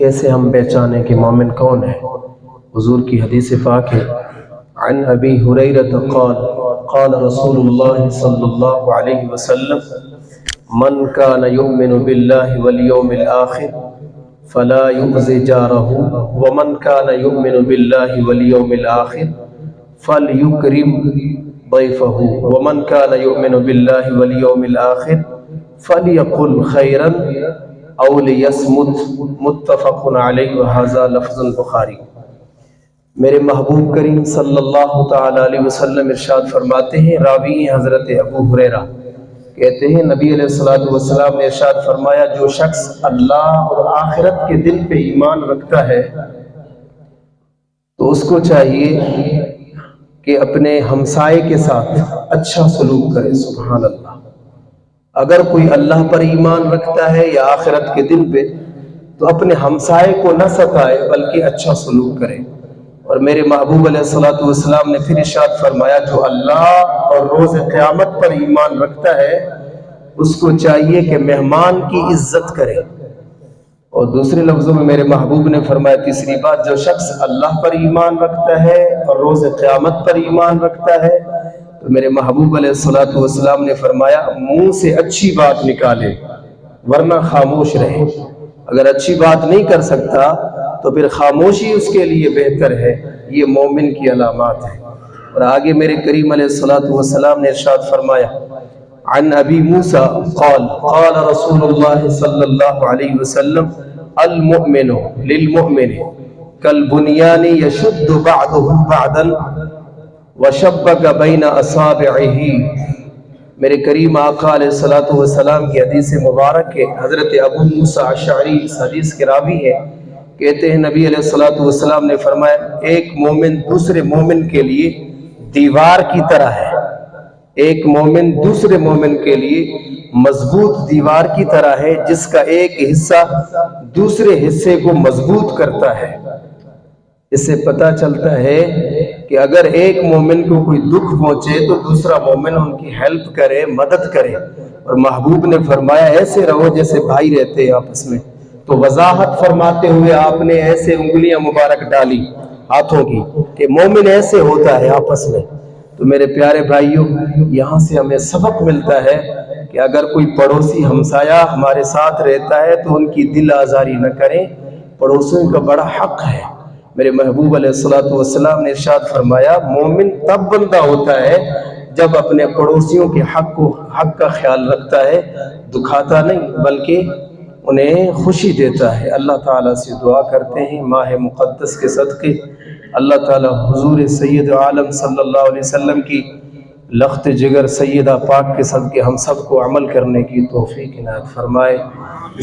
کیسے ہم پہچانے کہ مومن کون ہے؟ حضور کی حدیث پاک ہے، عن ابی ہریرہ قال قال رسول اللہ صلی اللہ علیہ وسلم من کان یؤمن باللہ والیوم الآخر فلا یؤذ جارہ ومن کان یؤمن باللہ والیوم الآخر فلیکرم ضیفہ ومن کان یؤمن باللہ والیوم الآخر فلیقل خیرا او لیصمت متفق علیہ وہذا لفظ البخاری۔ میرے محبوب کریم صلی اللہ تعالی علیہ وسلم ارشاد فرماتے ہیں، راوی حضرت ابو ہریرہ کہتے ہیں نبی علیہ الصلوۃ والسلام نے ارشاد فرمایا، جو شخص اللہ اور آخرت کے دن پہ ایمان رکھتا ہے تو اس کو چاہیے کہ اپنے ہمسائے کے ساتھ اچھا سلوک کرے۔ سبحان اللہ۔ اگر کوئی اللہ پر ایمان رکھتا ہے یا آخرت کے دن پہ تو اپنے ہمسائے کو نہ ستائے بلکہ اچھا سلوک کرے۔ اور میرے محبوب علیہ الصلوۃ والسلام نے پھر ارشاد فرمایا، جو اللہ اور روز قیامت پر ایمان رکھتا ہے اس کو چاہیے کہ مہمان کی عزت کرے۔ اور دوسرے لفظوں میں میرے محبوب نے فرمایا، تیسری بات، جو شخص اللہ پر ایمان رکھتا ہے اور روز قیامت پر ایمان رکھتا ہے تو میرے محبوب علیہ الصلوۃ والسلام نے فرمایا، منہ سے اچھی بات نکالے ورنہ خاموش رہے۔ اگر اچھی بات نہیں کر سکتا تو پھر خاموشی اس کے لیے بہتر ہے۔ یہ مومن کی علامات ہیں۔ اور آگے میرے کریم علیہ الصلوۃ والسلام نے ارشاد فرمایا، عن ابی موسیٰ قال قال رسول اللہ صلی اللہ علیہ وسلم، المؤمن للمؤمن کالبنیان یشد بعضہ بعضا وشبک بین اصابعہ۔ میرے کریم آقا علیہ الصلوۃ والسلام کی حدیث مبارک ہے، حضرت ابو موسیٰ اشعری اس حدیث کے راوی ہے، کہتے ہیں نبی علیہ الصلوۃ والسلام نے فرمایا، ایک مومن دوسرے مومن کے لیے دیوار کی طرح ہے۔ ایک مومن دوسرے مومن کے لیے مضبوط دیوار کی طرح ہے، جس کا ایک حصہ دوسرے حصے کو مضبوط کرتا ہے۔ اس سے پتہ چلتا ہے کہ اگر ایک مومن کو کوئی دکھ پہنچے تو دوسرا مومن ان کی ہیلپ کرے، مدد کرے۔ اور محبوب نے فرمایا، ایسے رہو جیسے بھائی رہتے آپس میں۔ تو وضاحت فرماتے ہوئے آپ نے ایسے انگلیاں مبارک ڈالی ہاتھوں کی کہ مومن ایسے ہوتا ہے آپس میں۔ تو میرے پیارے بھائیوں، یہاں سے ہمیں سبق ملتا ہے کہ اگر کوئی پڑوسی ہمسایہ ہمارے ساتھ رہتا ہے تو ان کی دل آزاری نہ کریں، پڑوسیوں کا بڑا حق ہے۔ میرے محبوب علیہ الصلوۃ والسلام نے ارشاد فرمایا، مومن تب بندہ ہوتا ہے جب اپنے پڑوسیوں کے حق کا خیال رکھتا ہے، دکھاتا نہیں بلکہ انہیں خوشی دیتا ہے۔ اللہ تعالیٰ سے دعا کرتے ہیں ماہ مقدس کے صدقے اللہ تعالیٰ حضور سید عالم صلی اللہ علیہ وسلم کی لخت جگر سیدہ پاک کے صدقے ہم سب کو عمل کرنے کی توفیق عنایت فرمائے۔